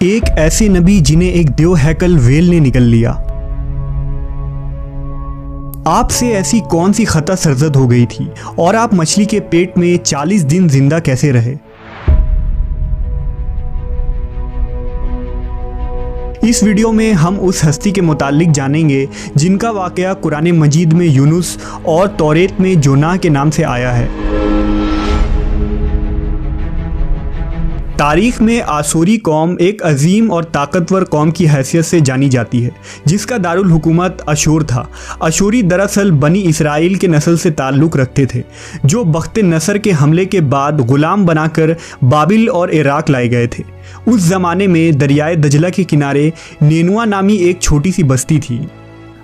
ایک ایسے نبی جنہیں ایک دیو ہیکل ویل نے نگل لیا۔ آپ سے ایسی کون سی خطا سرزد ہو گئی تھی اور آپ مچھلی کے پیٹ میں 40 دن زندہ کیسے رہے؟ اس ویڈیو میں ہم اس ہستی کے متعلق جانیں گے جن کا واقعہ قرآن مجید میں یونس اور توریت میں جونہ کے نام سے آیا ہے۔ تاریخ میں آشوری قوم ایک عظیم اور طاقتور قوم کی حیثیت سے جانی جاتی ہے جس کا دارالحکومت اشور تھا۔ اشوری دراصل بنی اسرائیل کے نسل سے تعلق رکھتے تھے جو بخت نصر کے حملے کے بعد غلام بنا کر بابل اور عراق لائے گئے تھے۔ اس زمانے میں دریائے دجلہ کے کنارے نینوا نامی ایک چھوٹی سی بستی تھی۔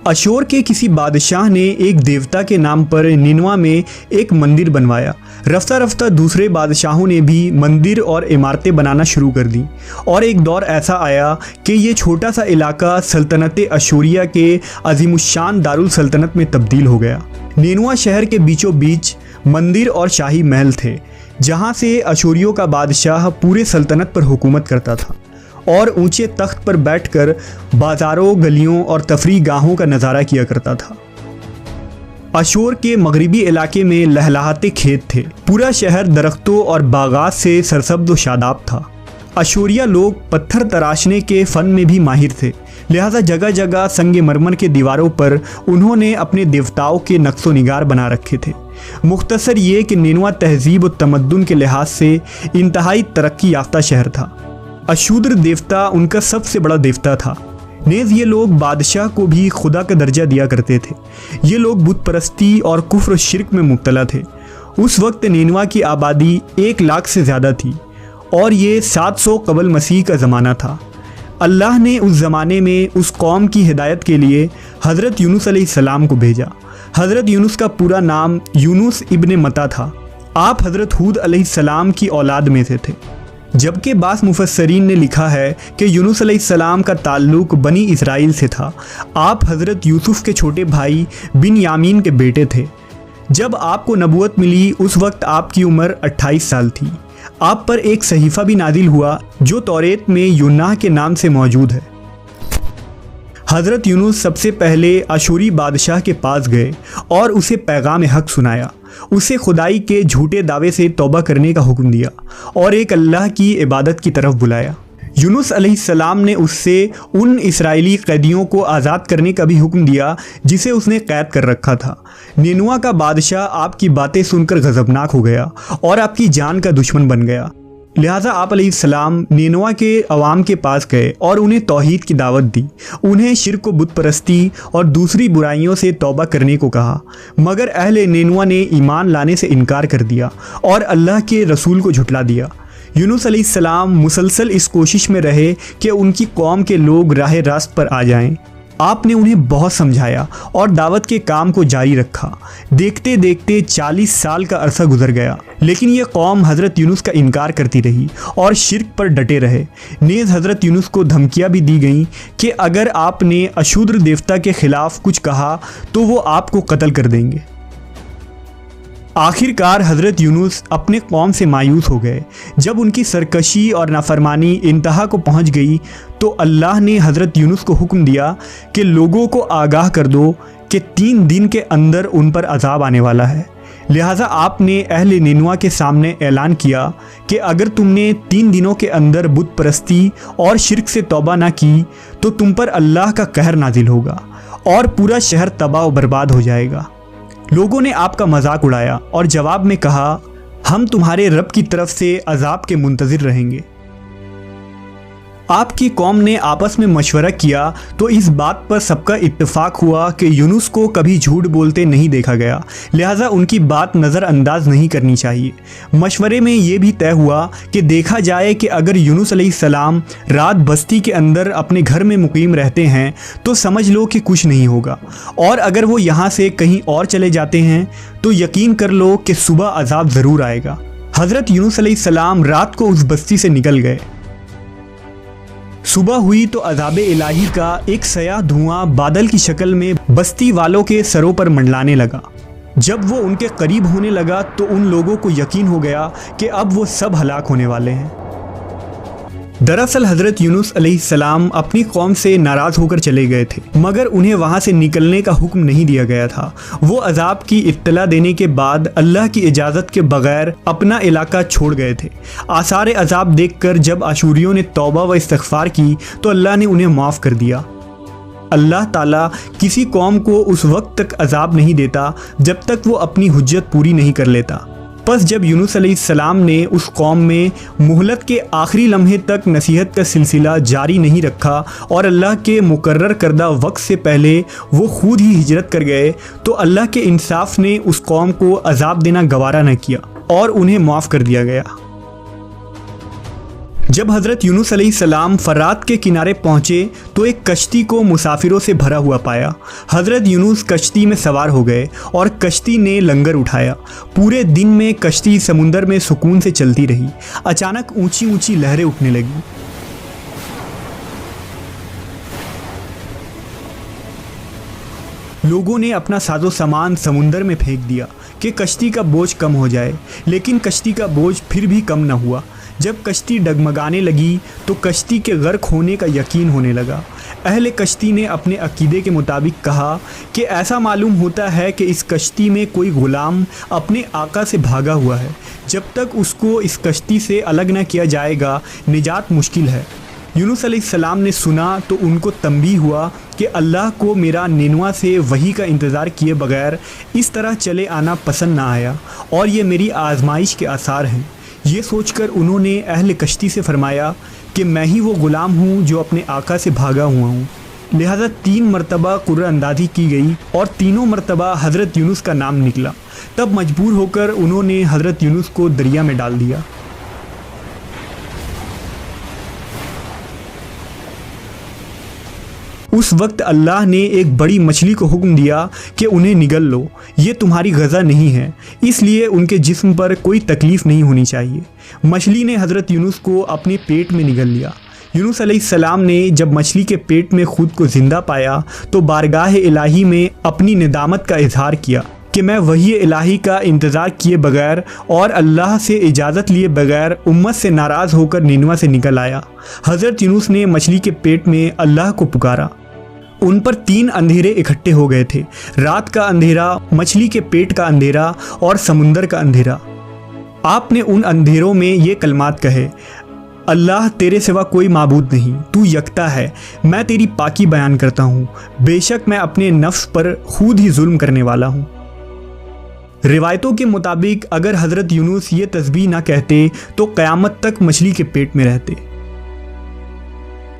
اشور کے کسی بادشاہ نے ایک دیوتا کے نام پر نینوا میں ایک مندر بنوایا۔ رفتہ رفتہ دوسرے بادشاہوں نے بھی مندر اور عمارتیں بنانا شروع کر دیں اور ایک دور ایسا آیا کہ یہ چھوٹا سا علاقہ سلطنت اشوریہ کے عظیم الشان دارالسلطنت میں تبدیل ہو گیا۔ نینوا شہر کے بیچوں بیچ مندر اور شاہی محل تھے جہاں سے اشوریوں کا بادشاہ پورے سلطنت پر حکومت کرتا تھا اور اونچے تخت پر بیٹھ کر بازاروں، گلیوں اور تفریح گاہوں کا نظارہ کیا کرتا تھا۔ اشور کے مغربی علاقے میں لہلہاتے کھیت تھے۔ پورا شہر درختوں اور باغات سے سرسبز و شاداب تھا۔ اشوریہ لوگ پتھر تراشنے کے فن میں بھی ماہر تھے، لہذا جگہ جگہ سنگ مرمر کے دیواروں پر انہوں نے اپنے دیوتاؤں کے نقش و نگار بنا رکھے تھے۔ مختصر یہ کہ نینوا تہذیب و تمدن کے لحاظ سے انتہائی ترقی یافتہ شہر تھا۔ اشودر دیوتا ان کا سب سے بڑا دیوتا تھا۔ نیز یہ لوگ بادشاہ کو بھی خدا کا درجہ دیا کرتے تھے۔ یہ لوگ بت پرستی اور کفر و شرک میں مبتلا تھے۔ اس وقت نینوا کی آبادی 1 لاکھ سے زیادہ تھی اور یہ 700 قبل مسیح کا زمانہ تھا۔ اللہ نے اس زمانے میں اس قوم کی ہدایت کے لیے حضرت یونس علیہ السلام کو بھیجا۔ حضرت یونس کا پورا نام یونس ابن متا تھا۔ آپ حضرت ہود علیہ السلام کی اولاد میں سے تھے، جبکہ بعض مفسرین نے لکھا ہے کہ یونس علیہ السلام کا تعلق بنی اسرائیل سے تھا۔ آپ حضرت یوسف کے چھوٹے بھائی بن یامین کے بیٹے تھے۔ جب آپ کو نبوت ملی اس وقت آپ کی عمر 28 سال تھی۔ آپ پر ایک صحیفہ بھی نازل ہوا جو توریت میں یونہ کے نام سے موجود ہے۔ حضرت یونس سب سے پہلے اشوری بادشاہ کے پاس گئے اور اسے پیغام حق سنایا۔ اسے خدائی کے جھوٹے دعوے سے توبہ کرنے کا حکم دیا اور ایک اللہ کی عبادت کی طرف بلایا۔ یونس علیہ السلام نے اس سے ان اسرائیلی قیدیوں کو آزاد کرنے کا بھی حکم دیا جسے اس نے قید کر رکھا تھا۔ نینوا کا بادشاہ آپ کی باتیں سن کر غضبناک ہو گیا اور آپ کی جان کا دشمن بن گیا، لہٰذا آپ علیہ السلام نینوا کے عوام کے پاس گئے اور انہیں توحید کی دعوت دی۔ انہیں شرک و بت پرستی اور دوسری برائیوں سے توبہ کرنے کو کہا، مگر اہل نینوا نے ایمان لانے سے انکار کر دیا اور اللہ کے رسول کو جھٹلا دیا۔ یونس علیہ السلام مسلسل اس کوشش میں رہے کہ ان کی قوم کے لوگ راہ راست پر آ جائیں۔ آپ نے انہیں بہت سمجھایا اور دعوت کے کام کو جاری رکھا۔ دیکھتے دیکھتے 40 سال کا عرصہ گزر گیا، لیکن یہ قوم حضرت یونس کا انکار کرتی رہی اور شرک پر ڈٹے رہے۔ نیز حضرت یونس کو دھمکیاں بھی دی گئیں کہ اگر آپ نے اشودر دیوتا کے خلاف کچھ کہا تو وہ آپ کو قتل کر دیں گے۔ آخر کار حضرت یونس اپنے قوم سے مایوس ہو گئے۔ جب ان کی سرکشی اور نافرمانی انتہا کو پہنچ گئی تو اللہ نے حضرت یونس کو حکم دیا کہ لوگوں کو آگاہ کر دو کہ 3 دن کے اندر ان پر عذاب آنے والا ہے۔ لہٰذا آپ نے اہل نینوا کے سامنے اعلان کیا کہ اگر تم نے 3 دنوں کے اندر بت پرستی اور شرک سے توبہ نہ کی تو تم پر اللہ کا قہر نازل ہوگا اور پورا شہر تباہ و برباد ہو جائے گا۔ لوگوں نے آپ کا مذاق اڑایا اور جواب میں کہا، ہم تمہارے رب کی طرف سے عذاب کے منتظر رہیں گے۔ آپ کی قوم نے آپس میں مشورہ کیا تو اس بات پر سب کا اتفاق ہوا کہ یونس کو کبھی جھوٹ بولتے نہیں دیکھا گیا، لہٰذا ان کی بات نظر انداز نہیں کرنی چاہیے۔ مشورے میں یہ بھی طے ہوا کہ دیکھا جائے کہ اگر یونس علیہ السلام رات بستی کے اندر اپنے گھر میں مقیم رہتے ہیں تو سمجھ لو کہ کچھ نہیں ہوگا، اور اگر وہ یہاں سے کہیں اور چلے جاتے ہیں تو یقین کر لو کہ صبح عذاب ضرور آئے گا۔ حضرت یونس علیہ السلام رات کو اس بستی سے نکل گئے۔ صبح ہوئی تو عذاب الہی کا ایک سیاہ دھواں بادل کی شکل میں بستی والوں کے سروں پر منڈلانے لگا۔ جب وہ ان کے قریب ہونے لگا تو ان لوگوں کو یقین ہو گیا کہ اب وہ سب ہلاک ہونے والے ہیں۔ दरअसल हज़रत यूनुस अलैहिस्सलाम अपनी कौम से नाराज़ होकर चले गए थे, मगर उन्हें वहाँ से निकलने का हुक्म नहीं दिया गया था। वो अजाब की इत्तला देने के बाद अल्लाह की इजाज़त के बगैर अपना इलाका छोड़ गए थे। आसार अजाब देखकर जब अशूरियों ने तौबा व इस्तिग़फ़ार की तो अल्लाह ने उन्हें माफ़ कर दिया। अल्लाह ताला किसी कौम को उस वक्त तक अजाब नहीं देता जब तक वो अपनी हुज्जत पूरी नहीं कर लेता। बस जब यूनुस अलैहिस्सलाम ने उस कौम में मुहलत के आखिरी लम्हे तक नसीहत का सिलसिला जारी नहीं रखा और अल्लाह के मुकर्रर करदा वक्त से पहले वो खुद ही हिजरत कर गए, तो अल्लाह के इंसाफ ने उस कौम को अजाब देना गवारा न किया और उन्हें माफ़ कर दिया गया। जब हज़रत यूनुस अलैहिस्सलाम फरात के किनारे पहुँचे तो एक कश्ती को मुसाफिरों से भरा हुआ पाया। हज़रत यूनुस कश्ती में सवार हो गए और कश्ती ने लंगर उठाया। पूरे दिन में कश्ती समुंदर में सुकून से चलती रही। अचानक ऊंची ऊंची लहरें उठने लगी। लोगों ने अपना साजो सामान समुंदर में फेंक दिया कि कश्ती का बोझ कम हो जाए, लेकिन कश्ती का बोझ फिर भी कम न हुआ। जब कश्ती डगमगाने लगी तो कश्ती के गर्क होने का यकीन होने लगा। अहले कश्ती ने अपने अकीदे के मुताबिक कहा कि ऐसा मालूम होता है कि इस कश्ती में कोई गुलाम अपने आका से भागा हुआ है। जब तक उसको इस कश्ती से अलग न किया जाएगा निजात मुश्किल है। यूनुस अलैहिस्सलाम ने सुना तो उनको तंबीह हुआ कि अल्लाह को मेरा निनवा से वही का इंतज़ार किए बगैर इस तरह चले आना पसंद ना आया और ये मेरी आजमाइश के आसार हैं। ये सोचकर उन्होंने अहले कश्ती से फरमाया कि मैं ही वो ग़ुलाम हूँ जो अपने आका से भागा हुआ हूँ। लिहाजा 3 मरतबा कुर्रअंदाज़ी की गई और तीनों मरतबा हज़रत यूनुस का नाम निकला। तब मजबूर होकर उन्होंने हज़रत यूनुस को दरिया में डाल दिया। उस वक्त अल्लाह ने एक बड़ी मछली को हुक्म दिया कि उन्हें निगल लो, ये तुम्हारी गज़ा नहीं है, इसलिए उनके जिस्म पर कोई तकलीफ़ नहीं होनी चाहिए। मछली ने हज़रत यूनुस को अपने पेट में निगल लिया। यूनुस अलैहिस्सलाम ने जब मछली के पेट में खुद को ज़िंदा पाया तो बारगाह इलाही में अपनी निदामत का इजहार किया कि मैं वही इलाही का इंतज़ार किए बगैर और अल्लाह से इजाज़त लिए बगैर उम्मत से नाराज़ होकर निनवा से निकल आया। हज़रत यूनुस ने मछली के पेट में अल्लाह को पुकारा। उन पर 3 अंधेरे इकट्ठे हो गए थे, रात का अंधेरा, मछली के पेट का अंधेरा और समुंदर का अंधेरा। आपने उन अंधेरों में ये कलमात कहे, अल्लाह तेरे सिवा कोई माबूद नहीं, तू यकता है, मैं तेरी पाकी बयान करता हूँ, बेशक मैं अपने नफ्स पर खुद ही जुल्म करने वाला हूँ। रिवायतों के मुताबिक अगर हज़रत यूनुस ये तस्बीह ना कहते तो क़यामत तक मछली के पेट में रहते।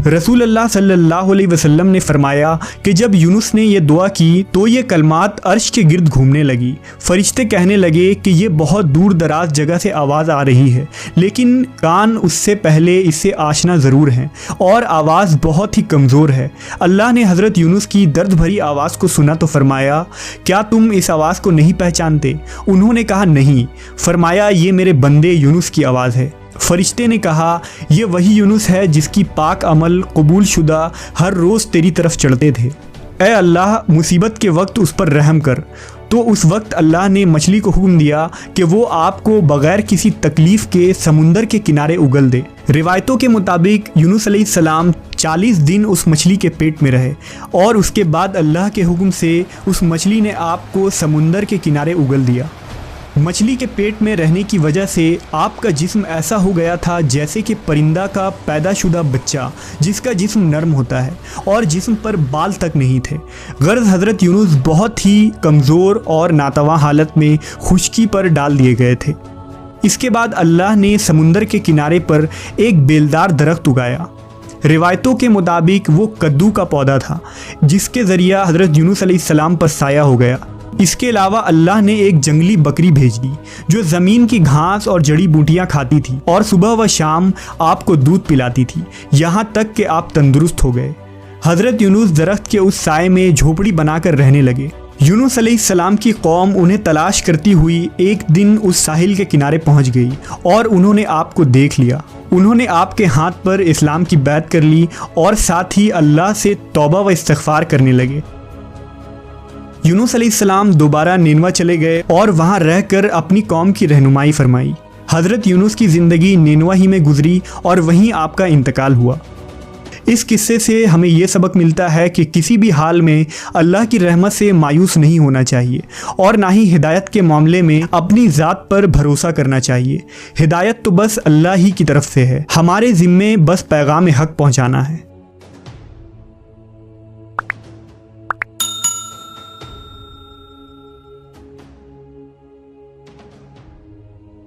रसूल अल्लाह सल्लल्लाहु अलैहि वसल्लम ने फरमाया कि जब यूनुस ने ये दुआ की तो ये कलमात अर्श के गिर्द घूमने लगी। फरिश्ते कहने लगे कि ये बहुत दूर दराज जगह से आवाज़ आ रही है, लेकिन कान उससे पहले इससे आशना ज़रूर हैं और आवाज़ बहुत ही कमज़ोर है। अल्लाह ने हज़रत यूनुस की दर्द भरी आवाज़ को सुना तो फरमाया, क्या तुम इस आवाज़ को नहीं पहचानते? उन्होंने कहा नहीं। फरमाया, ये मेरे बंदे यूनुस की आवाज़ है। फरिश्ते ने कहा, ये वही यूनुस है जिसकी पाक अमल कबूल शुदा हर रोज़ तेरी तरफ चढ़ते थे। ए अल्लाह, मुसीबत के वक्त उस पर रहम कर। तो उस वक्त अल्लाह ने मछली को हुक्म दिया कि वो आपको बग़ैर किसी तकलीफ़ के समुंदर के किनारे उगल दे। रिवायतों के मुताबिक यूनुस अलैहिस्सलाम 40 दिन उस मछली के पेट में रहे और उसके बाद अल्लाह के हुक्म से उस मछली ने आपको समुंदर के किनारे उगल दिया। मछली के पेट में रहने की वजह से आपका जिस्म ऐसा हो गया था जैसे कि परिंदा का पैदाशुदा बच्चा जिसका जिस्म नरम होता है और जिस्म पर बाल तक नहीं थे। गर्ज हज़रत यूनुस बहुत ही कमज़ोर और नातवा हालत में खुश्की पर डाल दिए गए थे। इसके बाद अल्लाह ने समुंदर के किनारे पर एक बेलदार दरख्त उगाया। रिवायतों के मुताबिक वो कद्दू का पौधा था जिसके ज़रिया हज़रत यूनुस अलैहिस्सलाम पर साया हो गया। इसके अलावा अल्लाह ने एक जंगली बकरी भेज दी जो ज़मीन की घास और जड़ी बूटियाँ खाती थी और सुबह व शाम आपको दूध पिलाती थी, यहाँ तक कि आप तंदुरुस्त हो गए। हज़रत यूनुस दरख्त के उस साए में झोपड़ी बनाकर रहने लगे। यूनुस अलैहिस्सलाम की कौम उन्हें तलाश करती हुई एक दिन उस साहिल के किनारे पहुँच गई और उन्होंने आपको देख लिया। उन्होंने आपके हाथ पर इस्लाम की बैत कर ली और साथ ही अल्लाह से तौबा व इस्तिग़फ़ार करने लगे। यूनुस अलैहिस्सलाम दोबारा निनवा चले गए और वहाँ रहकर अपनी कौम की रहनुमाई फरमाई। حضرت یونس کی زندگی نینوا ہی میں گزری اور وہیں آپ کا انتقال ہوا۔ اس قصے سے ہمیں یہ سبق ملتا ہے کہ کسی بھی حال میں اللہ کی رحمت سے مایوس نہیں ہونا چاہیے اور نہ ہی ہدایت کے معاملے میں اپنی ذات پر بھروسہ کرنا چاہیے۔ ہدایت تو بس اللہ ہی کی طرف سے ہے، ہمارے ذمے بس پیغام حق پہنچانا ہے۔